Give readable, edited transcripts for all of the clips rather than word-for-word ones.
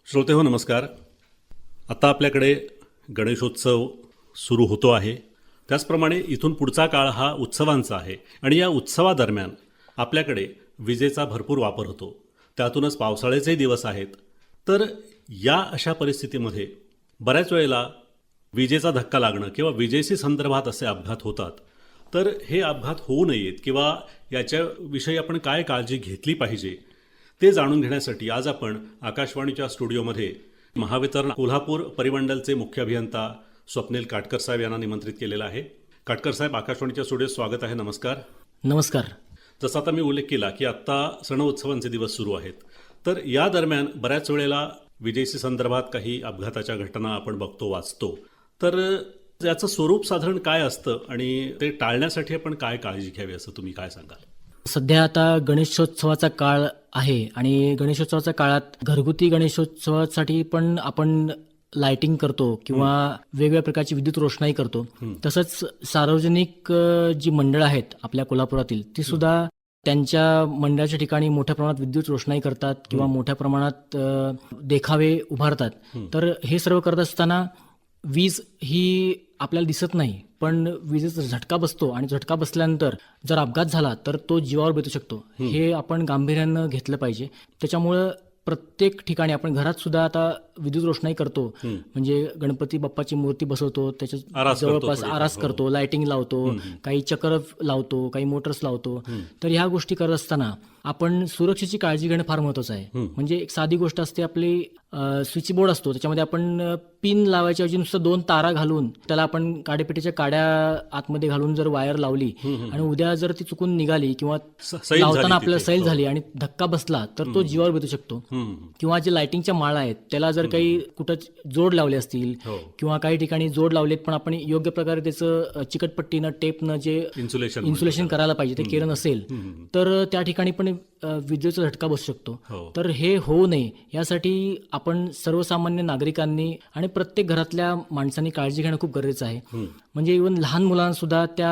श्रोते हो नमस्कार. आता आपल्याकडे गणेशोत्सव सुरू होतो आहे. त्याचप्रमाणे इथून पुढचा काळ हा उत्सवांचा आहे आणि या उत्सवादरम्यान आपल्याकडे विजेचा भरपूर वापर होतो. त्यातूनच पावसाळ्याचे दिवस आहेत. तर या अशा परिस्थितीमध्ये बऱ्याच वेळेला विजेचा धक्का लागणं किंवा विजेशी संदर्भात असे अपघात होतात. तर हे अपघात होऊ नयेत किंवा याच्याविषयी आपण काय काळजी घेतली पाहिजे ते जाणून घेण्यासाठी आज आपण आकाशवाणीच्या स्टुडिओमध्ये महावितरण कोल्हापूर परिमंडलचे मुख्य अभियंता स्वप्नील काटकर साहेब यांना निमंत्रित केलेलं आहे. काटकर साहेब, आकाशवाणीच्या स्टुडिओत स्वागत आहे. नमस्कार. नमस्कार. जसं आता मी उल्लेख केला की आत्ता सण उत्सवांचे दिवस सुरू आहेत. तर या दरम्यान बऱ्याच वेळेला विजेशी संदर्भात काही अपघाताच्या घटना आपण बघतो, वाचतो. तर याचं स्वरूप साधारण काय असतं आणि ते टाळण्यासाठी आपण काय काळजी घ्यावी असं तुम्ही काय सांगाल? सध्या आता गणेशोत्सवाचा काळ आहे आणि गणेशोत्सवाच्या काळात घरगुती गणेशोत्सवासाठी पण आपण लाइटिंग करतो किंवा वेगवेगळ्या प्रकारची विद्युत रोषणाई करतो. तसंच सार्वजनिक जी मंडळं आहेत आपल्या कोल्हापुरातील ती सुद्धा त्यांच्या मंडळाच्या ठिकाणी मोठ्या प्रमाणात विद्युत रोषणाई करतात किंवा मोठ्या प्रमाणात देखावे उभारतात. तर हे सर्व करत असताना वीज ही आपल्याला दिसत नाही, पण विजेचा झटका बसतो आणि झटका बसल्यानंतर जर अपघात झाला तर तो जीवावर बेतू शकतो. हे आपण गांभीर्यानं घेतलं पाहिजे. त्याच्यामुळं प्रत्येक ठिकाणी आपण घरात सुद्धा आता विद्युत रोषणाई करतो. म्हणजे गणपती बाप्पाची मूर्ती बसवतो, त्याच्या जवळपास आरास करतो, लाइटिंग लावतो, काही चक्र लावतो, काही मोटर्स लावतो. तर ह्या गोष्टी करत असताना आपण सुरक्षेची काळजी घेणं फार महत्वाचं आहे. म्हणजे एक साधी गोष्ट असते, आपली स्विच बोर्ड असतो, त्याच्यामध्ये आपण पिन लावायच्या ऐवजी नुसतं 2 तारा घालून त्याला आपण काडेपेटीच्या काड्या आतमध्ये घालून जर वायर लावली आणि उद्या जर ती चुकून निघाली किंवा लावताना आपल्याला सैल झाली आणि धक्का बसला तर तो जीवावर बेतू शकतो. किंवा जे लाइटिंगच्या माळा आहेत त्याला जर काही कुठं जोड लावले असतील किंवा काही ठिकाणी जोड लावलेत पण आपण योग्य प्रकारे त्याचं चिकटपट्टीनं टेपनं जे इन्सुलेशन करायला पाहिजे ते केलं नसेल तर त्या ठिकाणी पण विजेचा झटका बसू शकतो. तर हे होऊ नये यासाठी आपण सर्वसामान्य नागरिकांनी आणि प्रत्येक घरातल्या माणसांनी काळजी घेणं खूप गरजेचं आहे. म्हणजे इव्हन लहान मुलांना सुद्धा त्या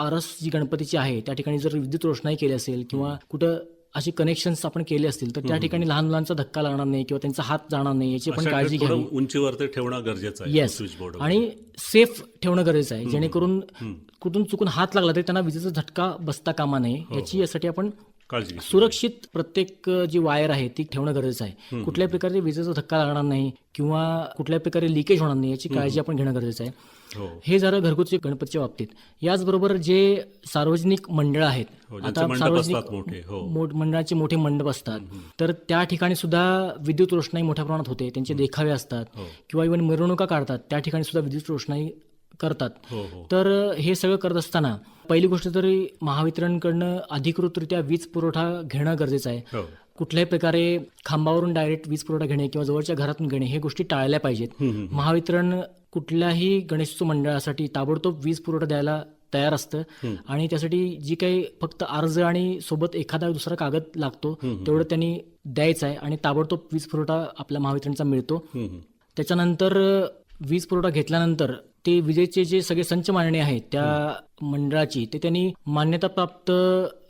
आरस जी गणपतीची आहे त्या ठिकाणी जर विद्युत रोषणाई केली असेल किंवा कुठं अशी कनेक्शन्स आपण केले असतील तर त्या ठिकाणी लहान मुलांचा धक्का लागणार नाही किंवा त्यांचा हात जाणार नाही याची आपण काळजी घ्यावी. उंचीवर ते ठेवणं गरजेचं आहे. येस, आणि सेफ ठेवणं गरजेचं आहे, जेणेकरून कुठून चुकून हात लागला तरी त्यांना विजेचा झटका बसता कामा नये यासाठी आपण सुरक्षित प्रत्येक जी वायर आहे ती ठेवणं गरजेचं आहे. कुठल्याही प्रकारे विजेचा धक्का लागणार नाही किंवा कुठल्याही प्रकारे लिकेज होणार नाही याची काळजी आपण घेणं गरजेचं आहे. हे झालं घरगुती गणपतीच्या बाबतीत. याचबरोबर जे सार्वजनिक मंडळ आहेत, आता सार्वजनिक मंडळाचे मोठे मंडप असतात तर त्या ठिकाणी सुद्धा विद्युत रोषणाई मोठ्या प्रमाणात होते. त्यांचे देखावे असतात किंवा इव्हन मिरवणुका काढतात, त्या ठिकाणी सुद्धा विद्युत रोषणाई करतात. तर हे सगळं करत असताना पहिली गोष्ट तरी महावितरणकडनं अधिकृतरित्या वीज पुरवठा घेणं गरजेचं आहे. कुठल्याही प्रकारे खांबावरून डायरेक्ट वीज पुरवठा घेणे किंवा जवळच्या घरातून घेणे हे गोष्टी टाळल्या पाहिजेत. महावितरण कुठल्याही गणेशोत्सव मंडळासाठी ताबडतोब वीज पुरवठा द्यायला तयार असतं आणि त्यासाठी जी काही फक्त अर्ज आणि सोबत एखादा दुसरा कागद लागतो तेवढं त्यांनी द्यायचं आहे आणि ताबडतोब वीज पुरवठा आपल्या महावितरणचा मिळतो. त्याच्यानंतर वीज पुरवठा घेतल्यानंतर ते विजेचे जे सगळे संच मांडणी आहेत त्या मंडळाची ते त्यांनी मान्यताप्राप्त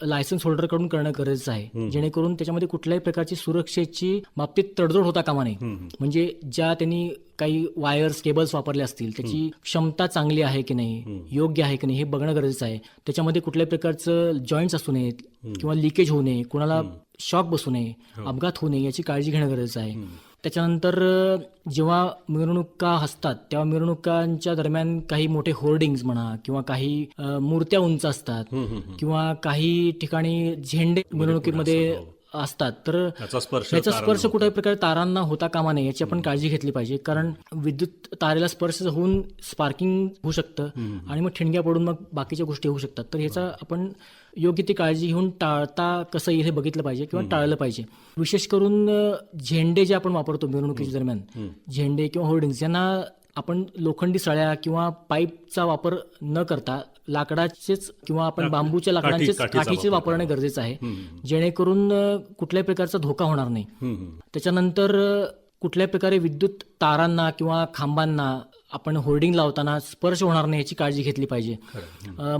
लायसन्स होल्डरकडून करणं गरजेचं आहे, जेणेकरून त्याच्यामध्ये कुठल्याही प्रकारची सुरक्षेची बाबतीत तडजोड होता कामा नये. म्हणजे ज्या त्यांनी काही वायर्स केबल्स वापरले असतील त्याची क्षमता चांगली आहे की नाही, योग्य आहे की नाही हे बघणं गरजेचं आहे. त्याच्यामध्ये कुठल्याही प्रकारचं जॉईंट्स असू नयेत किंवा लिकेज होऊ नये, कोणाला शॉक बसू नये, अपघात होऊ नये याची काळजी घेणं गरजेचं आहे. त्याच्यानंतर जेव्हा मिरवणुका असतात तेव्हा मिरवणुकांच्या दरम्यान काही मोठे होर्डिंग्स म्हणा किंवा काही मूर्त्या उंच असतात किंवा काही ठिकाणी झेंडे मिरवणुकीमध्ये असतात तर याचा स्पर्श कुठल्याही प्रकारे तारांना होता कामा नये याची आपण काळजी घेतली पाहिजे. कारण विद्युत तारेला स्पर्श होऊन स्पार्किंग होऊ शकतं आणि मग ठिणग्या पडून मग बाकीच्या गोष्टी होऊ शकतात. तर ह्याचा आपण योग्य ती काळजी घेऊन टाळता कसं येईल हे बघितलं पाहिजे किंवा टाळलं पाहिजे. विशेष करून झेंडे जे आपण वापरतो मिरवणुकीच्या दरम्यान, झेंडे किंवा होर्डिंग्स यांना आपण लोखंडी सळ्या किंवा पाईपचा वापर न करता लाकडाचेच किंवा आपण बांबूच्या लाकडांचेच काठीचे वापरणे गरजेचं आहे, जेणेकरून कुठल्याही प्रकारचा धोका होणार नाही. त्याच्यानंतर कुठल्याही प्रकारे विद्युत तारांना किंवा खांबांना आपण होर्डिंग लावताना स्पर्श होणार नाही याची काळजी घेतली पाहिजे.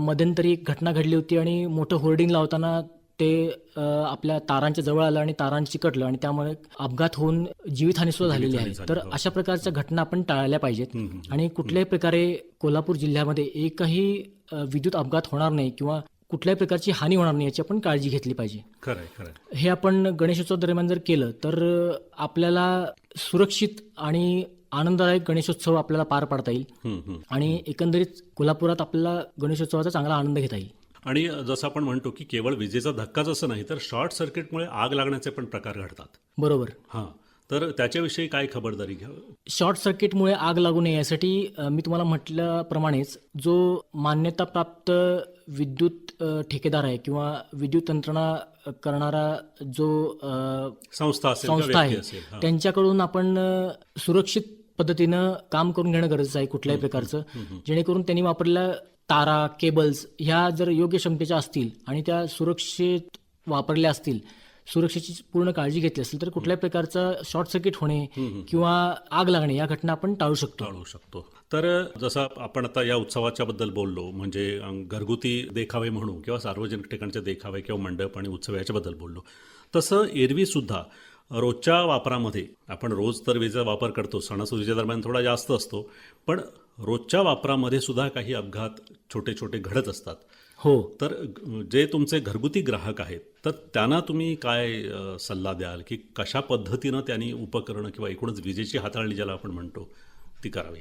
मध्यंतरी एक घटना घडली होती आणि मोठं होर्डिंग लावताना ते आपल्या तारांच्या जवळ आलं आणि तारांची चिकटलं आणि त्यामुळे अपघात होऊन जीवितहानी सुद्धा झालेली आहे. तर अशा प्रकारच्या घटना आपण टाळल्या पाहिजेत आणि कुठल्याही प्रकारे कोल्हापूर जिल्ह्यामध्ये एकही विद्युत अपघात होणार नाही किंवा कुठल्याही प्रकारची हानी होणार नाही याची आपण काळजी घेतली पाहिजे. खरंय खरंय. हे आपण गणेशोत्सव दरम्यान जर केलं तर आपल्याला सुरक्षित आणि आनंददायक गणेशोत्सव आपल्याला पार पाडता येईल आणि एकंदरीत कोल्हापुरात आपल्याला गणेशोत्सवाचा चांगला आनंद घेता येईल. आणि जसं आपण म्हणतो की केवळ विजेचा धक्काच असं नाही तर शॉर्ट सर्किटमुळे आग लागण्याचे पण प्रकार घडतात. बरोबर. हां, तर त्याच्याविषयी काय खबरदारी घ्या? शॉर्ट सर्किटमुळे आग लागू नये यासाठी मी तुम्हाला म्हटल्याप्रमाणेच जो मान्यताप्राप्त विद्युत ठेकेदार आहे किंवा विद्युत यंत्रणा करणारा जो संस्था असेल का संस्था व्यक्ती आहे असेल? हां. त्यांच्याकडून आपण सुरक्षित पद्धतीनं काम करून घेणं गरजेचं आहे कुठल्याही प्रकारचं, जेणेकरून त्यांनी वापरलेल्या तारा, केबल्स ह्या जर योग्य क्षमतेच्या असतील आणि त्या सुरक्षित वापरल्या असतील, सुरक्षेची पूर्ण काळजी घेतली असेल तर कुठल्याही प्रकारचं शॉर्ट सर्किट होणे किंवा आग लागणे या घटना आपण टाळू शकतो. तर जसं आपण आता या उत्सवाच्या बद्दल बोललो, म्हणजे घरगुती देखावे म्हणू किंवा सार्वजनिक ठिकाणचे देखावे किंवा मंडप आणि उत्सव याच्याबद्दल बोललो, तसं एरवी सुद्धा रोजच्या वापरामध्ये आपण रोज तर विजेचा वापर करतो, सणासुदीच्या दरम्यान थोडा जास्त असतो, पण रोजच्या वापरामध्ये सुद्धा काही अपघात छोटे छोटे घडत असतात. हो. तर जे तुमचे घरगुती ग्राहक आहेत तर त्यांना तुम्ही काय सल्ला द्याल की कशा पद्धतीनं त्यांनी उपकरणं किंवा एकूणच विजेची हाताळणी ज्याला आपण म्हणतो ती करावी?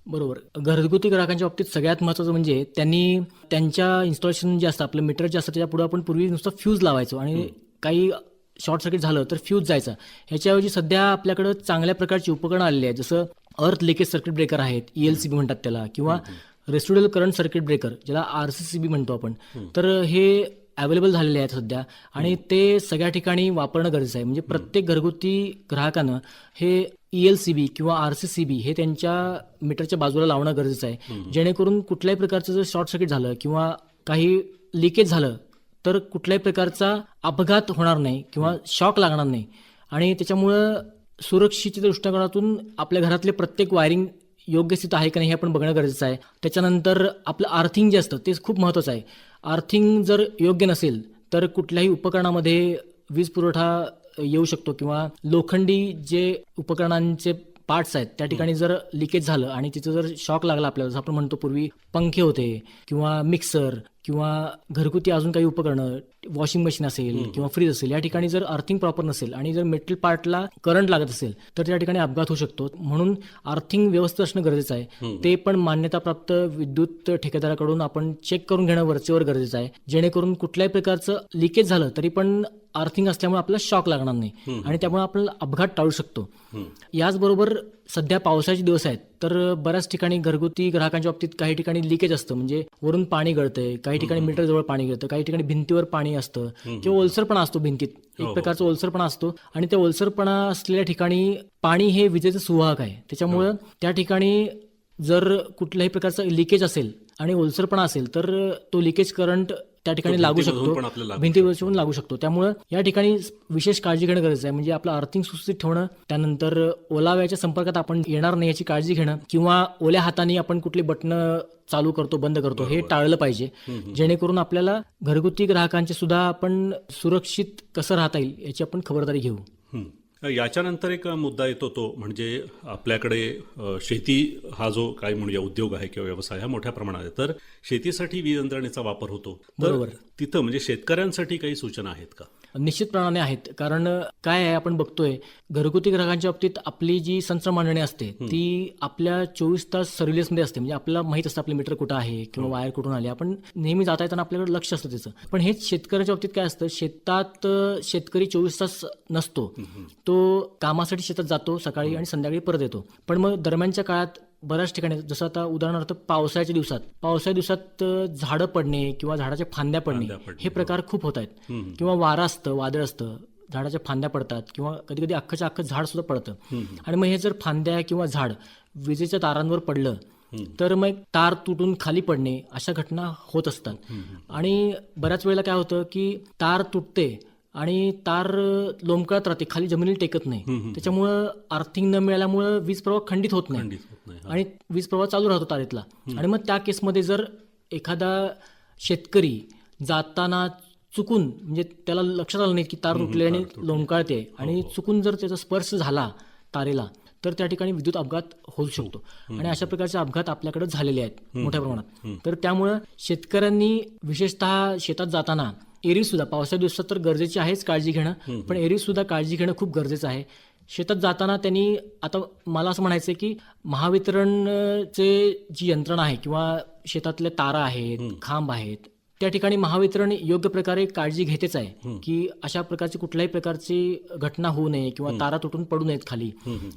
बरोबर. घरगुती ग्राहकांच्या बाबतीत सगळ्यात महत्त्वाचं म्हणजे त्यांनी त्यांच्या इन्स्टॉलेशन जे असतं, आपलं मीटर जे असतं त्याच्या पुढे आपण पूर्वी नुसतं फ्यूज लावायचो आणि काही शॉर्ट सर्किट झालं तर फ्यूज जायचा. ह्याच्याऐवजी सध्या आपल्याकडं चांगल्या प्रकारची उपकरणं आलेली आहेत, जसं अर्थ लिकेज सर्किट ब्रेकर आहेत, ELCB म्हणतात त्याला, किंवा रेसिड्युअल करंट सर्किट ब्रेकर ज्याला RCCB म्हणतो आपण. तर हे अवेलेबल झालेले आहेत सध्या आणि ते सगळ्या ठिकाणी वापरणं गरजेचं आहे. म्हणजे प्रत्येक घरगुती ग्राहकानं हे ELCB किंवा RCCB हे त्यांच्या मीटरच्या बाजूला लावणं गरजेचं आहे, जेणेकरून कुठल्याही प्रकारचं जर शॉर्ट सर्किट झालं किंवा काही लिकेज झालं तर कुठल्याही प्रकारचा अपघात होणार नाही किंवा शॉक लागणार नाही आणि त्याच्यामुळं सुरक्षेच्या दृष्टिकोनातून आपल्या घरातले प्रत्येक वायरिंग योग्य स्थित आहे का नाही हे आपण बघणं गरजेचं आहे. त्याच्यानंतर आपलं आर्थिंग जे असतं ते खूप महत्त्वाचं आहे. आर्थिंग जर योग्य नसेल तर कुठल्याही उपकरणामध्ये वीज पुरवठा येऊ शकतो किंवा लोखंडी जे उपकरणांचे पार्ट्स आहेत त्या ठिकाणी जर लिकेज झालं आणि तिथं जर शॉक लागला आपल्याला, जसं आपण म्हणतो पूर्वी पंखे होते किंवा मिक्सर किंवा घरगुती अजून काही उपकरणं, वॉशिंग मशीन असेल किंवा फ्रीज असेल, या ठिकाणी जर अर्थिंग प्रॉपर नसेल आणि जर मेटल पार्टला करंट लागत असेल तर त्या ठिकाणी अपघात होऊ शकतो. म्हणून अर्थिंग व्यवस्थित असणं गरजेचं आहे. ते पण मान्यताप्राप्त विद्युत ठेकेदाराकडून आपण चेक करून घेणं वरचेवर गरजेचं आहे, जेणेकरून कुठल्याही प्रकारचं लिकेज झालं तरी पण अर्थिंग असल्यामुळे आपल्याला शॉक लागणार नाही आणि त्यामुळे आपण अपघात टाळू शकतो. याचबरोबर सध्या पावसाचे दिवस आहेत तर बऱ्याच ठिकाणी घरगुती ग्राहकांच्या बाबतीत काही ठिकाणी लिकेज असतं, म्हणजे वरून पाणी गळतंय, काही ठिकाणी मीटर जवळ पाणी गळतं, काही ठिकाणी भिंतीवर पाणी असतं किंवा ओलसरपणा असतो भिंतीत, एक प्रकारचा ओलसरपणा असतो आणि त्या ओलसरपणा असलेल्या ठिकाणी पाणी हे विजेचं सुवाहक आहे. त्याच्यामुळं त्या ठिकाणी जर कुठल्याही प्रकारचं लिकेज असेल आणि ओलसरपणा असेल तर तो लिकेज करंट त्या ठिकाणी लागू शकतो, भिंतीवरची पण लागू शकतो. त्यामुळं या ठिकाणी विशेष काळजी घेणं गरजेचं आहे. म्हणजे आपलं अर्थिंग सुस्थित ठेवणं, त्यानंतर ओलाव्याच्या संपर्कात आपण येणार नाही याची काळजी घेणं किंवा ओल्या हाताने आपण कुठली बटणं चालू करतो बंद करतो हे टाळलं पाहिजे, जेणेकरून आपल्याला घरगुती ग्राहकांचे सुद्धा आपण सुरक्षित कसं राहता येईल याची आपण खबरदारी घेऊ. याच्यानंतर एक मुद्दा येतो तो म्हणजे आपल्याकडे शेती हा जो काय म्हणूया उद्योग आहे किंवा व्यवसाय हा मोठ्या प्रमाणात आहे, तर शेतीसाठी वीज यंत्रणेचा वापर होतो. तर तिथं म्हणजे शेतकऱ्यांसाठी काही सूचना आहेत का? निश्चितपणाने आहेत. कारण काय आहे, आपण बघतोय घरगुती ग्राहकांच्या बाबतीत आपली जी संचमांडणी असते ती आपल्या 24 तास सर्व्हिलन्समध्ये असते. म्हणजे आपल्याला माहित असतं आपलं मीटर कुठं आहे किंवा वायर कुठून आली, आपण नेहमी जाता येताना आपल्याकडे लक्ष असतं त्याचं. पण हेच शेतकऱ्याच्या बाबतीत काय असतं, शेतात शेतकरी 24 तास नसतो, तो कामासाठी शेतात जातो सकाळी आणि संध्याकाळी परत येतो. पण मग दरम्यानच्या काळात बऱ्याच ठिकाणी, जसं आता उदाहरणार्थ पावसाळ्याच्या दिवसात झाडं पडणे किंवा झाडाच्या फांद्या पडणे हे प्रकार खूप होत आहेत. किंवा वारा असतं, वादळ असतं, झाडाच्या फांद्या पडतात किंवा कधी कधी अख्खच्या अख्खं झाड सुद्धा पडतं. आणि मग हे जर फांद्या किंवा झाड विजेच्या तारांवर पडलं तर मग तार तुटून खाली पडणे अशा घटना होत असतात. आणि बऱ्याच वेळेला काय होतं की तार तुटते आणि तार लोंबकळत राहते, खाली जमिनीला टेकत नाही. त्याच्यामुळं अर्थिंग न मिळाल्यामुळं वीज प्रवाह खंडित होत नाही आणि वीज प्रवाह चालू राहतो तारेतला. आणि मग त्या केसमध्ये जर एखादा शेतकरी जाताना चुकून म्हणजे त्याला लक्षात आलं नाही की तार तुटले आणि लोंबकाळते आणि चुकून जर त्याचा स्पर्श झाला तारेला तर त्या ठिकाणी विद्युत अपघात होऊ शकतो आणि अशा प्रकारचे अपघात आपल्याकडे झालेले आहेत मोठ्या प्रमाणात. तर त्यामुळं शेतकऱ्यांनी विशेषतः शेतात जाताना एरवी सुद्धा पावसाच्या दिवसात तर गरजेची आहेच काळजी घेणं, पण एरवी सुद्धा काळजी घेणं खूप गरजेचं आहे. शेतात जाताना त्यांनी आता मला असं म्हणायचं की महावितरणचे जी यंत्रणा आहे किंवा शेतातल्या तारा आहेत, खांब आहेत, त्या ठिकाणी महावितरण योग्य प्रकारे काळजी घेतेच आहे की अशा प्रकारची कुठल्याही प्रकारची घटना होऊ नये किंवा तारा तुटून पडू नयेत खाली.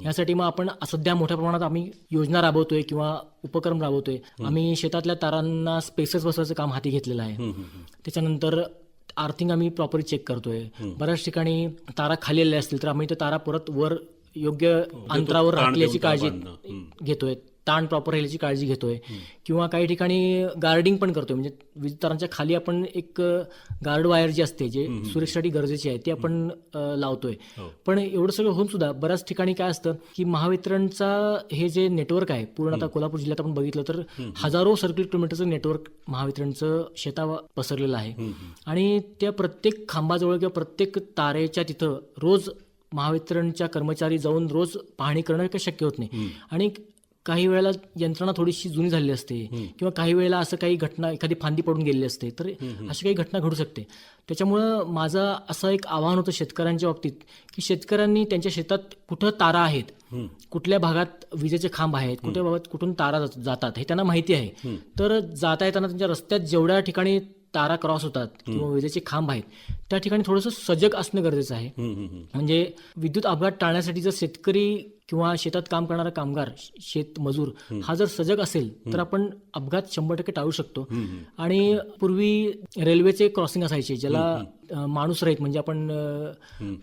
यासाठी मग आपण सध्या मोठ्या प्रमाणात आम्ही योजना राबवतोय किंवा उपक्रम राबवतोय. आम्ही शेतातल्या तारांना स्पेसेस बसवायचं काम हाती घेतलेलं आहे. त्याच्यानंतर आर्थिंग आम्ही प्रॉपरली चेक करतोय. बऱ्याच ठिकाणी तारा खाली आलेल्या असतील तर आम्ही ते तारा परत वर योग्य अंतरावर राखली याची काळजी घेतोय, ताण प्रॉपर राहिल्याची काळजी घेतोय किंवा काही ठिकाणी गार्डिंग पण करतोय. म्हणजे वीज तारांच्या खाली आपण एक गार्ड वायर जी असते जे सुरक्षेसाठी गरजेची आहे ती आपण लावतोय. पण एवढं सगळं होऊन सुद्धा बऱ्याच ठिकाणी काय असतं की महावितरणचा हे जे नेटवर्क आहे पूर्ण आता कोल्हापूर जिल्ह्यात आपण बघितलं तर हजारो सर्क्युलर किलोमीटरचं नेटवर्क महावितरणचं शेतावर पसरलेलं आहे आणि त्या प्रत्येक खांबाजवळ किंवा प्रत्येक तारेच्या तिथं रोज महावितरणच्या कर्मचारी जाऊन रोज पाहणी करणं काही शक्य होत नाही आणि काही वेळेला यंत्रणा थोडीशी जुनी झालेली असते किंवा काही वेळेला असं काही घटना एखादी फांदी पडून गेलेली असते तर अशी काही घटना घडू शकते. त्याच्यामुळं माझं असं एक आव्हान होतं शेतकऱ्यांच्या बाबतीत की शेतकऱ्यांनी त्यांच्या शेतात कुठं तारा आहेत, कुठल्या भागात विजेचे खांब आहेत, कुठल्या भागात कुठून तारा जातात हे त्यांना माहिती आहे. तर जाता येताना त्यांच्या रस्त्यात जेवढ्या ठिकाणी तारा क्रॉस होतात किंवा विजेचे खांब आहेत त्या ठिकाणी थोडंसं सजग असणं गरजेचं आहे. म्हणजे विद्युत अपघात टाळण्यासाठी जर शेतकरी किंवा शेतात काम करणारा कामगार, शेतमजूर हा जर सजग असेल तर आपण अपघात 100% टाळू शकतो. आणि पूर्वी रेल्वेचे क्रॉसिंग असायचे ज्याला माणूस रहित म्हणजे आपण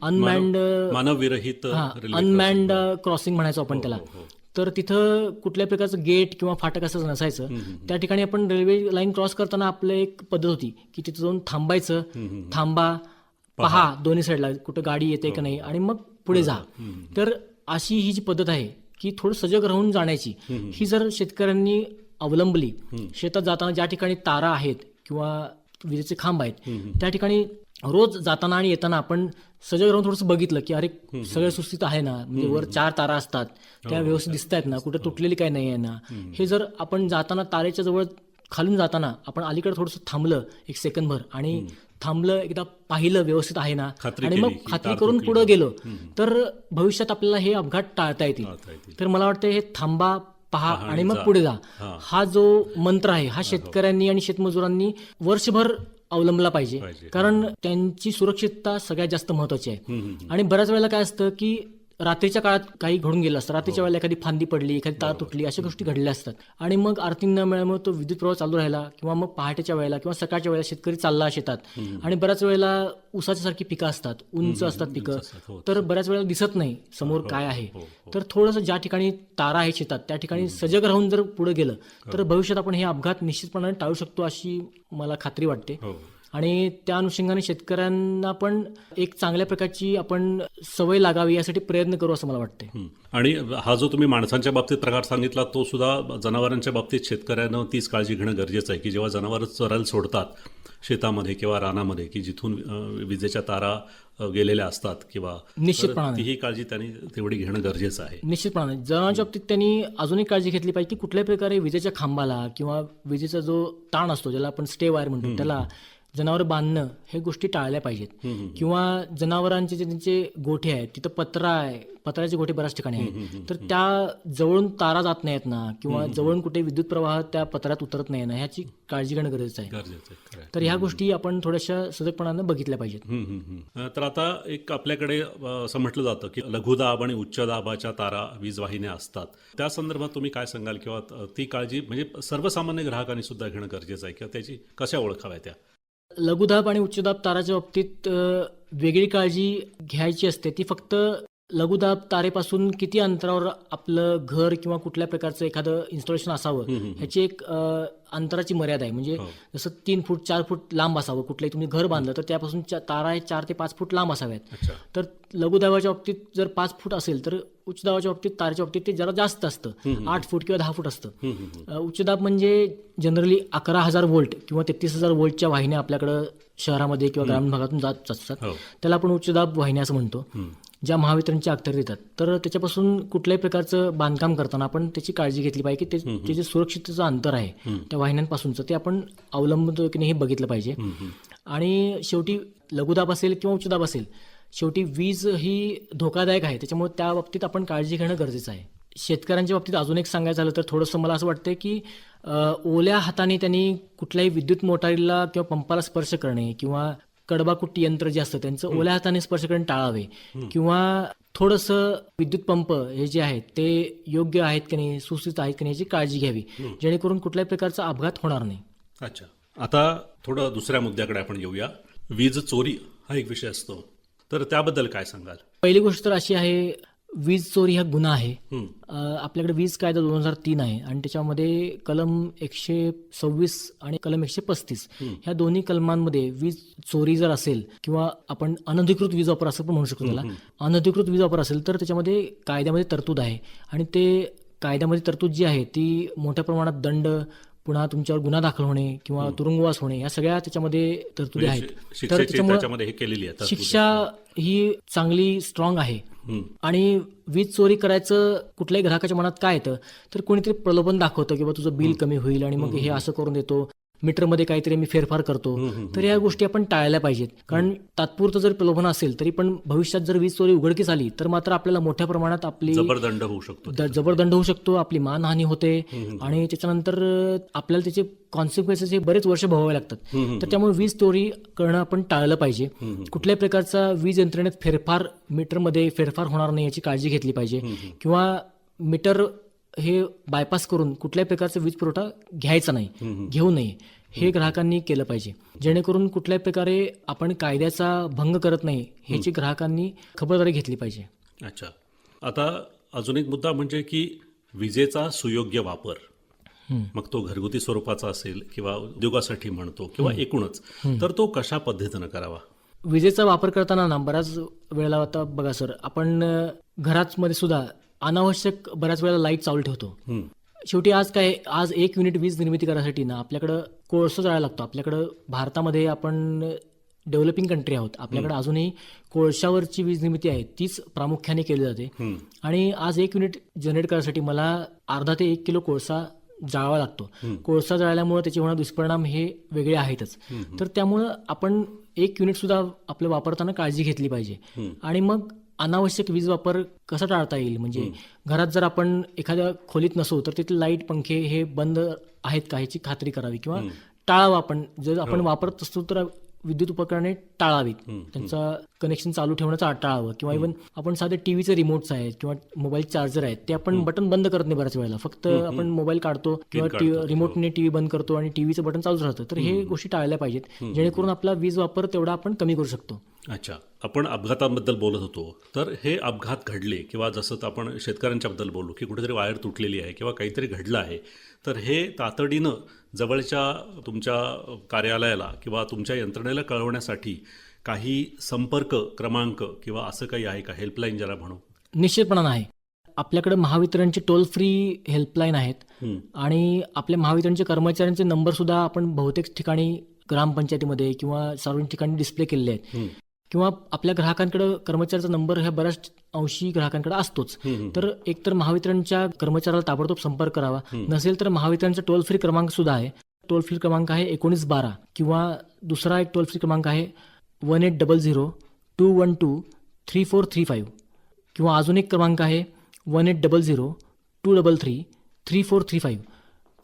अनमॅन्ड मानवविरहित अनमॅन्ड क्रॉसिंग म्हणायचो आपण त्याला. तर तिथं कुठल्या प्रकारचं गेट किंवा फाटक असं नसायचं. त्या ठिकाणी आपण रेल्वे लाईन क्रॉस करताना आपलं एक पद्धत होती की तिथं जाऊन थांबायचं, थांबा, पहा दोन्ही साईडला कुठं गाडी येते का नाही आणि मग पुढे जा. तर अशी ही जी पद्धत आहे की थोडं सजग राहून जाण्याची ही जर शेतकऱ्यांनी अवलंबली, शेतात जाताना ज्या ठिकाणी तारा आहेत किंवा विजेचे खांब आहेत त्या ठिकाणी रोज जाताना आणि येताना आपण सजग राहून थोडंसं बघितलं की अरे सगळं सुस्थित आहे ना, म्हणजे वर 4 तारा असतात त्या व्यवस्थित दिसत आहेत ना, कुठे तुटलेली काय नाही आहे ना, हे जर आपण जाताना तारेच्या जवळ खालून जाताना आपण अलीकडे थोडंसं थांबलं एक सेकंदभर आणि थांबलं, एकदा पाहिलं व्यवस्थित आहे ना आणि मग खात्री करून पुढे गेलो तर भविष्यात आपल्याला हे अपघात टाळता येतील. तर मला वाटतं हे थांबा, पहा आणि मग पुढे जा हा जो मंत्र आहे हा शेतकऱ्यांनी आणि शेतमजुरांनी वर्षभर अवलंबला पाहिजे. कारण त्यांची सुरक्षितता सगळ्यात जास्त महत्वाची आहे. आणि बऱ्याच वेळेला काय असतं की रात्रीच्या काळात काही घडून गेलं असतं, रात्रीच्या वेळेला एखादी फांदी पडली, एखादी तार तुटली, अशा गोष्टी घडल्या असतात आणि मग आर्थिंग न मिळाल्यामुळे तो विद्युत प्रवाह चालू राहिला किंवा मग पहाटेच्या वेळेला किंवा सकाळच्या वेळेला शेतकरी चालला शेतात आणि बऱ्याच वेळेला ऊसाच्या सारखी पिकं असतात, उंच असतात पिकं, तर बऱ्याच वेळेला दिसत नाही समोर काय आहे. तर थोडंसं ज्या ठिकाणी तारा आहे शेतात त्या ठिकाणी सजग राहून जर पुढे गेलं तर भविष्यात आपण हे अपघात निश्चितपणाने टाळू शकतो अशी मला खात्री वाटते. आणि त्या अनुषंगाने शेतकऱ्यांना पण एक चांगल्या प्रकारची आपण सवय लागावी यासाठी प्रयत्न करू असं मला वाटतंय. आणि हा जो तुम्ही माणसांच्या बाबतीत प्रकार सांगितला तो सुद्धा जनावरांच्या बाबतीत शेतकऱ्यांना तीच काळजी घेणं गरजेचं आहे की जेव्हा जनावरं चरायला सोडतात शेतामध्ये किंवा रानामध्ये की जिथून विजेच्या तारा गेलेल्या असतात किंवा निश्चितपणाने तीही काळजी त्यांनी तेवढी घेणं गरजेचं आहे. निश्चितपणे जनावरांच्या बाबतीत त्यांनी अजूनही काळजी घेतली पाहिजे की कुठल्याही प्रकारे विजेच्या खांबाला किंवा विजेचा जो ताण असतो ज्याला आपण स्टे वायर म्हणतो त्याला जनावर बांधणं हे गोष्टी टाळल्या पाहिजेत. किंवा जनावरांचे जे त्यांचे गोठे आहेत तिथं पत्र्याचे गोठे बऱ्याच ठिकाणी आहेत तर त्या जवळून तारा जात नाहीत ना किंवा जवळून कुठे विद्युत प्रवाह त्या पत्र्यात उतरत नाही ना ह्याची काळजी घेणं गरजेचं आहे. तर ह्या गोष्टी आपण थोड्याशा सजगपणानं बघितल्या पाहिजेत. तर आता एक आपल्याकडे असं म्हटलं जातं की लघुदाब आणि उच्च दाबाच्या तारा वीज वाहिन्या असतात, त्या संदर्भात तुम्ही काय सांगाल किंवा ती काळजी म्हणजे सर्वसामान्य ग्राहकांनी सुद्धा घेणं गरजेचं आहे किंवा त्याची कशा ओळखाव्या त्या? लघुदाब आणि उच्चदाब ताराच्या बाबतीत वेगळी काळजी घ्यायची असते ती फक्त लघुदाब तारेपासून किती अंतरावर आपलं घर किंवा कुठल्या प्रकारचं एखादं इन्स्टॉलेशन असावं ह्याची एक अंतराची मर्यादा आहे. म्हणजे जसं 3 फूट 4 फूट लांब असावं, कुठलंही तुम्ही घर बांधलं तर त्यापासून तारा 4 ते 5 फूट लांब असाव्यात. अच्छा. तर लघुदाबाच्या बाबतीत जर 5 फूट असेल तर उच्च दाबाच्या बाबतीत तारेच्या बाबतीत ते जरा जास्त असतं, 8 फूट किंवा 10 फूट असतं. उच्च दाब म्हणजे जनरली 11,000 वोल्ट किंवा 33,000 वोल्टच्या वाहिन्या आपल्याकडं शहरामध्ये किंवा ग्रामीण भागातून जात असतात. त्याला आपण उच्च दाब वाहिन्या असं म्हणतो, ज्या महावितरणच्या अखत्यारीत येतात. तर त्याच्यापासून कुठल्याही प्रकारचं बांधकाम करताना आपण त्याची काळजी घेतली पाहिजे की ते जे सुरक्षिततेचं अंतर आहे त्या वाहिन्यांपासूनचं ते आपण अवलंबतो की नाही हे बघितलं पाहिजे. आणि शेवटी लघुदाब असेल किंवा उच्च दाब असेल, शेवटी वीज ही धोकादायक आहे, त्याच्यामुळे त्या बाबतीत आपण काळजी घेणं गरजेचं आहे. शेतकऱ्यांच्या बाबतीत अजून एक सांगायचं झालं तर थोडंसं मला असं वाटतं की ओल्या हाताने त्यांनी कुठल्याही विद्युत मोटारीला किंवा पंपाला स्पर्श करणे किंवा कडबाकुट्टी यंत्र जे असतं त्यांचं ओल्या हाताने स्पर्श करणे टाळावे, किंवा थोडंसं विद्युत पंप हे जे आहेत ते योग्य आहेत की नाही, सुस्थित आहेत की नाही याची काळजी घ्यावी, जेणेकरून कुठल्याही प्रकारचा अपघात होणार नाही. अच्छा. आता थोडं दुसऱ्या मुद्द्याकडे आपण येऊया. वीज चोरी हा एक विषय असतो, तर त्याबद्दल काय सांगाल? पहिली गोष्ट तर अशी आहे, वीज चोरी हा गुन्हा आहे. आपल्याकडे वीज कायदा 2003 आहे आणि त्याच्यामध्ये कलम 126 आणि कलम 135 ह्या दोन्ही कलमांमध्ये वीज चोरी जर असेल किंवा आपण अनधिकृत वीज वापर असं पण म्हणू शकतो त्याला, अनधिकृत वीज वापर असेल तर त्याच्यामध्ये कायद्यामध्ये तरतूद आहे. आणि ते कायद्यामध्ये तरतूद जी आहे ती मोठ्या प्रमाणात दंड, पुन्हा तुमच्यावर गुन्हा दाखल होणे किंवा तुरुंगवास होणे, या सगळ्या त्याच्यामध्ये तरतुदी आहेत. तर त्याच्यामध्ये हे केलेली आहे शिक्षा ही चांगली स्ट्रॉंग आहे. आणि वीज चोरी करायचं कुठल्याही ग्राहकाच्या मनात काय येतं तर कोणीतरी प्रलोभन दाखवतं की तुझं बिल कमी होईल आणि मग हे असं करून देतो, मीटरमध्ये काहीतरी मी फेरफार करतो. तर या गोष्टी आपण टाळल्या पाहिजेत, कारण तात्पुरतं जर प्रलोभन असेल तरी पण भविष्यात जर वीज चोरी उघडकीस आली तर मात्र आपल्याला मोठ्या प्रमाणात आपली जबरदंड होऊ शकतो, आपली मानहानी होते आणि त्याच्यानंतर आपल्याला त्याचे कॉन्सिक्वेन्सेस हे बरेच वर्ष भोगावे लागतात. तर त्यामुळे वीज चोरी करणं आपण टाळलं पाहिजे. कुठल्याही प्रकारचा वीज यंत्रणेत फेरफार, मीटरमध्ये फेरफार होणार नाही याची काळजी घेतली पाहिजे, किंवा मीटर हे बायपास करून कुठल्याही प्रकारचा वीज पुरवठा घ्यायचा नाही, घेऊ नये, हे ग्राहकांनी केलं पाहिजे, जेणेकरून कुठल्याही प्रकारे आपण कायद्याचा भंग करत नाही ह्याची ग्राहकांनी खबरदारी घेतली पाहिजे. अच्छा. आता अजून एक मुद्दा म्हणजे की विजेचा सुयोग्य वापर, मग तो घरगुती स्वरूपाचा असेल किंवा उद्योगासाठी म्हणतो किंवा एकूणच, तर तो कशा पद्धतीनं करावा? विजेचा वापर करताना ना बऱ्याच वेळेला, आता बघा सर, आपण घरामध्ये सुद्धा अनावश्यक बऱ्याच वेळेला लाईट चालू ठेवतो. शेवटी आज 1 युनिट वीज निर्मिती करायसाठी ना आपल्याकडं कोळसा जाळायला लागतो. आपल्याकडं भारतामध्ये आपण डेव्हलपिंग कंट्री आहोत, आपल्याकडे अजूनही कोळशावरची वीज निर्मिती आहे तीच प्रामुख्याने केली जाते. आणि आज 1 युनिट जनरेट करायसाठी मला अर्धा ते 1 किलो कोळसा जाळावा लागतो. कोळसा जाळल्यामुळे त्याचे होणारे दुष्परिणाम हे वेगळे आहेतच. तर त्यामुळं आपण 1 युनिट सुद्धा आपलं वापरताना काळजी घेतली पाहिजे. आणि मग अनावश्यक वीज वापर कसा टाळता येईल, म्हणजे घरात जर आपण एखाद्या खोलीत नसू तर तिथले लाईट, पंखे हे बंद आहेत का ह्याची खात्री करावी, किंवा टाळावं. आपण जर आपण वापरत असतो तर विद्युत उपकरणे टाळावीत, त्यांचं कनेक्शन चालू ठेवण्याचं टाळावं. किंवा इव्हन आपण साधे टीव्हीचे रिमोट्स आहेत किंवा मोबाईल चार्जर आहेत ते आपण बटन बंद करत नाही बऱ्याच वेळेला, फक्त आपण मोबाईल काढतो किंवा रिमोटने टीव्ही बंद करतो आणि टीव्हीचं बटन चालूच राहतं. तर हे गोष्टी टाळल्या पाहिजेत, जेणेकरून आपला वीज वापर तेवढा आपण कमी करू शकतो. अच्छा. आपण अपघातांबद्दल बोलत होतो, तर हे अपघात घडले किंवा जसं आपण शेतकऱ्यांच्याबद्दल बोललो की कुठेतरी वायर तुटलेली आहे किंवा काहीतरी घडलं आहे, तर हे तातडीनं जवळच्या तुमच्या कार्यालयाला किंवा तुमच्या यंत्रणेला कळवण्यासाठी काही संपर्क क्रमांक किंवा असं काही आहे का, हेल्पलाईन ज्याला म्हणू? निश्चितपणानं आहे. आपल्याकडे महावितरणचे टोल फ्री हेल्पलाईन आहेत आणि आपल्या महावितरणच्या कर्मचाऱ्यांचे नंबर सुद्धा आपण बहुतेक ठिकाणी ग्रामपंचायतीमध्ये किंवा सार्वजनिक ठिकाणी डिस्प्ले केलेले आहेत. किंवा आपल्या ग्राहकांकडे कर्मचाऱ्याचा नंबर ह्या बऱ्याच अंशी ग्राहकांकडे असतोच. तर एकतर महावितरणच्या कर्मचाऱ्याला ताबडतोब संपर्क करावा, नसेल तर महावितरणचा टोल फ्री क्रमांक सुद्धा आहे. टोल फ्री क्रमांक आहे 1912, किंवा दुसरा एक टोल फ्री क्रमांक आहे 1800-212-3435, किंवा अजून एक क्रमांक आहे 1800-233-3435.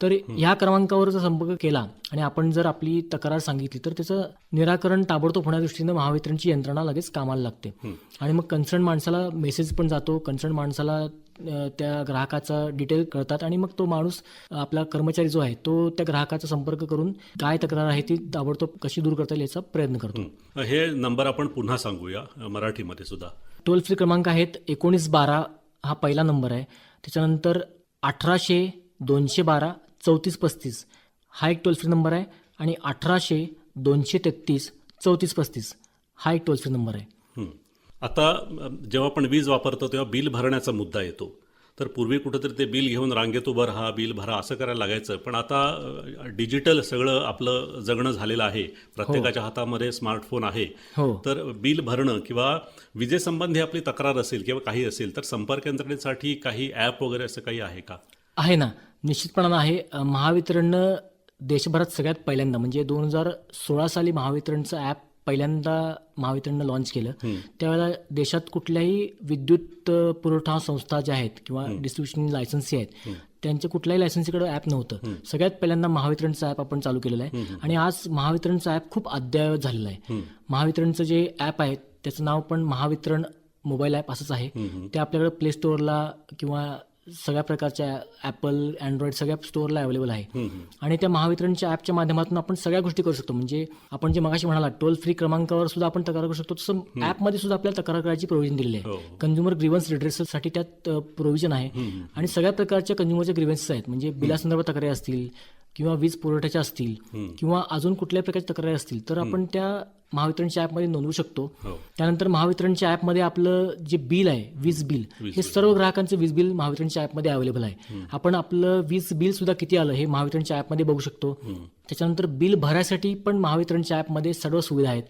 तर ह्या क्रमांकावर जर संपर्क केला आणि आपण जर आपली तक्रार सांगितली तर त्याचं निराकरण ताबडतोब होण्याच्या दृष्टीनं महावितरणची यंत्रणा लगेच कामाला लागते. आणि मग कन्सर्न माणसाला मेसेज पण जातो, कन्सर्न माणसाला त्या ग्राहकाचा डिटेल कळतात आणि मग तो माणूस, आपला कर्मचारी जो आहे तो त्या ग्राहकाचा संपर्क करून काय तक्रार आहे ती ताबडतोब कशी दूर करता येईल याचा प्रयत्न करतो. हे नंबर आपण पुन्हा सांगूया मराठीमध्ये सुद्धा. टोल फ्री क्रमांक आहेत 1912 हा पहिला नंबर आहे. त्याच्यानंतर 1800-212-3435 हा एक टोल फ्री नंबर आहे आणि 1800-233-3435 हा एक टोल फ्री नंबर आहे. आता जेव्हा आपण वीज वापरतो तेव्हा बिल भरण्याचा मुद्दा येतो. तर पूर्वी कुठंतरी ते बिल घेऊन रांगेत उभं राहा, बिल भरा असं करायला लागायचं. पण आता डिजिटल सगळं आपलं जगणं झालेलं आहे. प्रत्येकाच्या हातामध्ये स्मार्टफोन आहे. हो. तर बिल भरणं किंवा विजेसंबंधी आपली तक्रार असेल किंवा काही असेल तर संपर्क यंत्रणेसाठी काही ॲप वगैरे असं काही आहे का? आहे ना, निश्चितपणानं आहे. महावितरणनं देशभरात सगळ्यात पहिल्यांदा म्हणजे 2016 साली महावितरणचं ॲप पहिल्यांदा महावितरणनं लॉन्च केलं. त्यावेळेला देशात कुठल्याही विद्युत पुरवठा संस्था ज्या आहेत किंवा डिस्ट्रीब्युशन लायसन्सी आहेत त्यांच्या कुठल्याही लायसन्सीकडे ॲप नव्हतं. सगळ्यात पहिल्यांदा महावितरणचं ॲप आपण चालू केलेलं आहे आणि आज महावितरणचं ॲप खूप अद्ययावत झालेलं आहे. महावितरणचं जे ॲप आहे त्याचं नाव पण महावितरण मोबाईल ॲप असंच आहे. ते आपल्याकडे प्ले स्टोअरला किंवा सगळ्या प्रकारच्या ॲपल, अँड्रॉइड सगळ्या स्टोअरला अवेलेबल आहे. आणि त्या महावितरणच्या ॲपच्या माध्यमातून आपण सगळ्या गोष्टी करू शकतो. म्हणजे आपण जे मगाशी म्हणाला टोल फ्री क्रमांकावर सुद्धा आपण तक्रार करू शकतो, तसं ॲपमध्ये सुद्धा आपल्याला तक्रार करायची प्रोव्हिजन दिलेली आहे. कन्झ्युमर ग्रीव्हन्स रिड्रेसलसाठी त्यात प्रोव्हिजन आहे आणि सगळ्या प्रकारच्या कन्झ्युमरच्या ग्रीव्हन्सेस आहेत. म्हणजे बिलासंदर्भात तक्रारी असतील किंवा वीज पुरवठ्याच्या असतील किंवा अजून कुठल्याही प्रकारच्या तक्रारी असतील तर आपण त्या महावितरणच्या ॲपमध्ये नोंदवू शकतो. त्यानंतर महावितरणच्या ॲपमध्ये आपलं जे बिल आहे, वीज बिल, हे सर्व ग्राहकांचं वीज बिल महावितरणच्या ॲपमध्ये अवेलेबल आहे. आपण आपलं वीज बिल सुद्धा किती आलं हे महावितरणच्या ॲपमध्ये बघू शकतो. त्याच्यानंतर बिल भरायसाठी पण महावितरणच्या ॲपमध्ये सर्व सुविधा आहेत.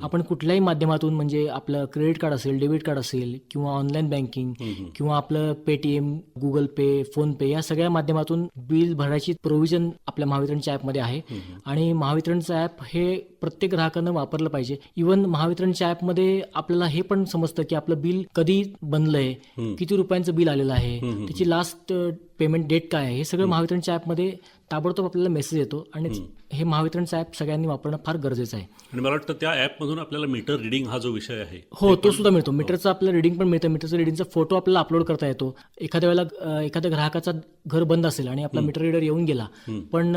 आपण कुठल्याही माध्यमातून म्हणजे आपलं क्रेडिट कार्ड असेल, डेबिट कार्ड असेल किंवा ऑनलाईन बँकिंग किंवा आपलं पेटीएम, गुगल पे, फोन पे या सगळ्या माध्यमातून बिल भरायची प्रोव्हिजन आपल्या महावितरणच्या ॲपमध्ये आहे. आणि महावितरणचं ॲप हे प्रत्येक ग्राहकानं वापरलं पाहिजे. इव्हन महावितरणच्या ॲपमध्ये आपल्याला हे पण समजतं की आपलं बिल कधी बनलंय, किती रुपयांचं बिल आलेलं आहे, त्याची लास्ट पेमेंट डेट काय आहे, हे सगळं महावितरणच्या ॲपमध्ये ताबडतोब आपल्याला मेसेज येतो. आणि हे महावितरणचं ॲप सगळ्यांनी वापरणं फार गरजेचं आहे. आणि मला वाटतं त्या ॲपमधून आपल्याला मीटर रिडिंग हा जो विषय आहे हो तो सुद्धा मिळतो. मीटरचं आपल्याला रिडिंग पण मिळतं. मीटरचा रिडिंगचा फोटो आपल्याला अपलोड करता येतो. एखाद्या वेळेला एखाद्या ग्राहकाचा घर बंद असेल आणि आपला मीटर रीडर येऊन गेला पण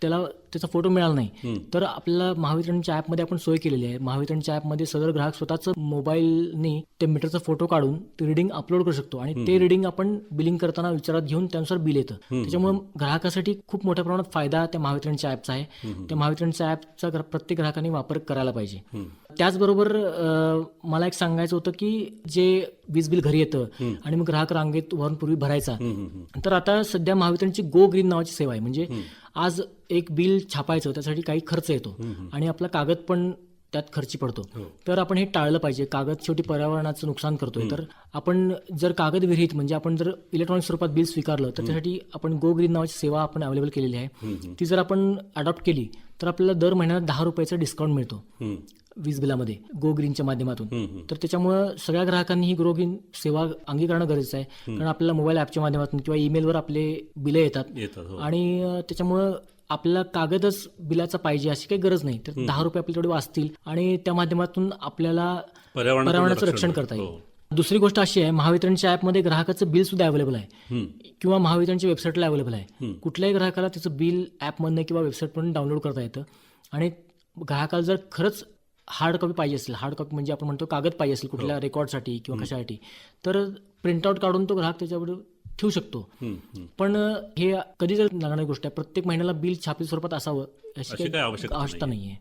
त्याला त्याचा फोटो मिळाला नाही तर आपल्याला महावितरणच्या ॲपमध्ये आपण सोय केलेली आहे. महावितरणच्या ॲपमध्ये सदर ग्राहक स्वतःच मोबाईलने ते मीटरचा फोटो काढून ते रिडिंग अपलोड करू शकतो आणि ते रिडिंग आपण बिलिंग करताना विचारात घेऊन त्यानुसार बिल येतं. त्याच्यामुळे ग्राहकासाठी खूप मोठ्या प्रमाणात फायदा त्या महावितरणच्या ॲपचा आहे. त्या महावितरणच्या ॲपचा प्रत्येक ग्राहकाने वापर करायला पाहिजे. त्याचबरोबर मला एक सांगायचं होतं की जे वीज बिल घरी येतं आणि मग ग्राहक रांगेत उभारून पूर्वी भरायचा, तर आता सध्या महावितरणची गो ग्रीन नावाची सेवा आहे. म्हणजे आज एक बिल छापायचं त्यासाठी काही खर्च येतो आणि आपला कागद पण त्यात खर्ची पडतो. तर आपण हे टाळलं पाहिजे. कागद शेवटी पर्यावरणाचं नुकसान करतोय. तर आपण जर कागद विरहित म्हणजे आपण जर इलेक्ट्रॉनिक स्वरूपात बिल स्वीकारलं तर त्यासाठी आपण गो ग्रीन नावाची सेवा आपण अवेलेबल केलेली आहे. ती जर आपण अडॉप्ट केली तर आपल्याला दर महिन्याला 10 रुपयाचा डिस्काउंट मिळतो वीज बिलामध्ये गो ग्रीनच्या माध्यमातून. तर त्याच्यामुळं सगळ्या ग्राहकांनी ही गो ग्रीन सेवा अंगीकारणं गरजेचं आहे. कारण आपल्याला मोबाईल ॲपच्या माध्यमातून किंवा ईमेलवर आपले बिलं येतात आणि त्याच्यामुळं आपल्याला कागदच बिलाचा पाहिजे अशी काही गरज नाही. तर 10 रुपये आपले तेवढे वाचतील आणि त्या माध्यमातून आपल्याला पर्यावरणाचं रक्षण करता येईल. दुसरी गोष्ट अशी आहे, महावितरणच्या ॲपमध्ये ग्राहकाचं बिल सुद्धा अवेलेबल आहे किंवा महावितरणच्या वेबसाईटला अवेलेबल आहे. कुठल्याही ग्राहकाला त्याचं बिल ॲपमधनं किंवा वेबसाईटमधून डाउनलोड करता येतं. आणि ग्राहकाला जर खरंच हार्ड कॉपी पाहिजे असेल, हार्ड कॉपी म्हणजे आपण म्हणतो कागद पाहिजे असेल कुठल्या रेकॉर्डसाठी किंवा कशासाठी, तर प्रिंटआउट काढून तो ग्राहक त्याच्यावर ठेवू शकतो. पण हे कधी जर लागणारी गोष्ट आहे, प्रत्येक महिन्याला बिल छापील स्वरूपात असावं अशी काही आवश्यकता नाहीये.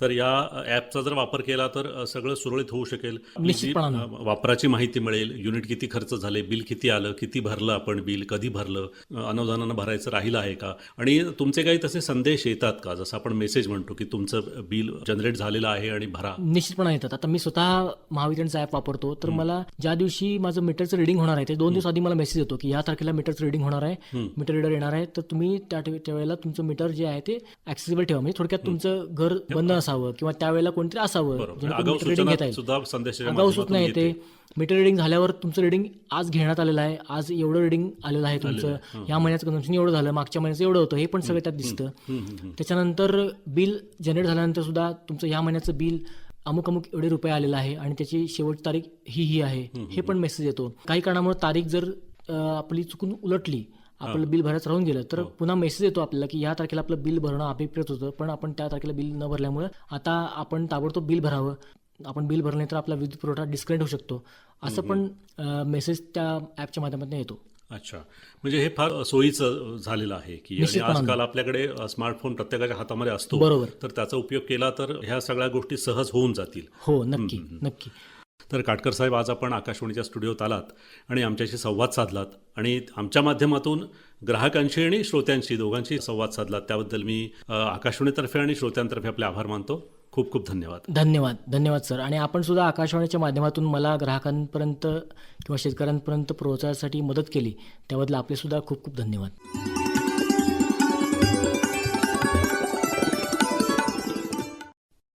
तर या ॲपचा जर वापर केला तर सगळं सुरळीत होऊ शकेल. निश्चितपणानं वापराची माहिती मिळेल, युनिट किती खर्च झाले, बिल किती आलं, किती भरलं आपण बिल, कधी भरलं, अनावधानानं भरायचं राहिलं आहे का, आणि तुमचे काही तसे संदेश येतात का, जसं आपण मेसेज म्हणतो की तुमचं बिल जनरेट झालेलं आहे आणि भरा. निश्चितपणे येतात. आता मी स्वतः महावितरणचा ॲप वापरतो तर मला ज्या दिवशी माझं मीटरचं रिडिंग होणार आहे ते 2 दिवस आधी मला मेसेज येतो की ह्या तारखेला मीटरचं रिडिंग होणार आहे, मीटर रीडर येणार आहे, तर तुम्ही त्यावेळेला तुमचं मीटर जे आहे ते ऍक्सेसिबल ठेवा. म्हणजे थोडक्यात तुमचं घर बंद असावं किंवा त्यावेळेला कोणतरी असावं रिडिंग घेता येईल. आगाऊ सूचना येते. मीटर रिडिंग झाल्यावर तुमचं रिडिंग आज घेण्यात आलेलं आहे, आज एवढं रिडिंग आलेलं आहे तुमचं, या महिन्याचं कन्झम्पशन एवढं झालं, मागच्या महिन्याचं एवढं होतं, हे पण सगळं त्यात दिसतं. त्याच्यानंतर बिल जनरेट झाल्यानंतर सुद्धा तुमचं या महिन्याचं बिल अमुक अमुक एवढे रुपये आलेलं आहे आणि त्याची शेवटची तारीख ही आहे, हे पण मेसेज येतो. काही कारणामुळे तारीख जर आपली चुकून उलटली, आपलं बिल भरायचं राहून गेलं तर पुन्हा मेसेज येतो आपल्याला की या तारखेला आपलं बिल भरणं अभिप्रेत होतं पण आपण त्या तारखेला बिल न भरल्यामुळे आता आपण ताबडतोब बिल भरावं. आपण बिल भरलं नाही तर आपला वीज पुरवठा डिस्कनेक्ट होऊ शकतो, असं पण मेसेज त्या ॲपच्या माध्यमातून येतो. अच्छा, म्हणजे हे फार सोयीचं झालेलं आहे की आणि आजकाल आपल्याकडे स्मार्टफोन प्रत्येकाच्या हातामध्ये असतो. बरोबर. तर त्याचा उपयोग केला तर ह्या सगळ्या गोष्टी सहज होऊन जातील. हो, नक्की नक्की. तर काटकर साहेब, आज आपण आकाशवाणीच्या स्टुडिओत आलात आणि आमच्याशी संवाद साधलात आणि आमच्या माध्यमातून ग्राहकांशी आणि श्रोत्यांशी दोघांशी संवाद साधलात. त्याबद्दल मी आकाशवाणीतर्फे आणि श्रोत्यांतर्फे आपले आभार मानतो. खूप खूप धन्यवाद. धन्यवाद धन्यवाद सर. आणि आपण सुद्धा आकाशवाणीच्या माध्यमातून मला ग्राहकांपर्यंत किंवा शेतकऱ्यांपर्यंत पोहोचण्यासाठी मदत केली, त्याबद्दल आपले सुद्धा खूप खूप धन्यवाद.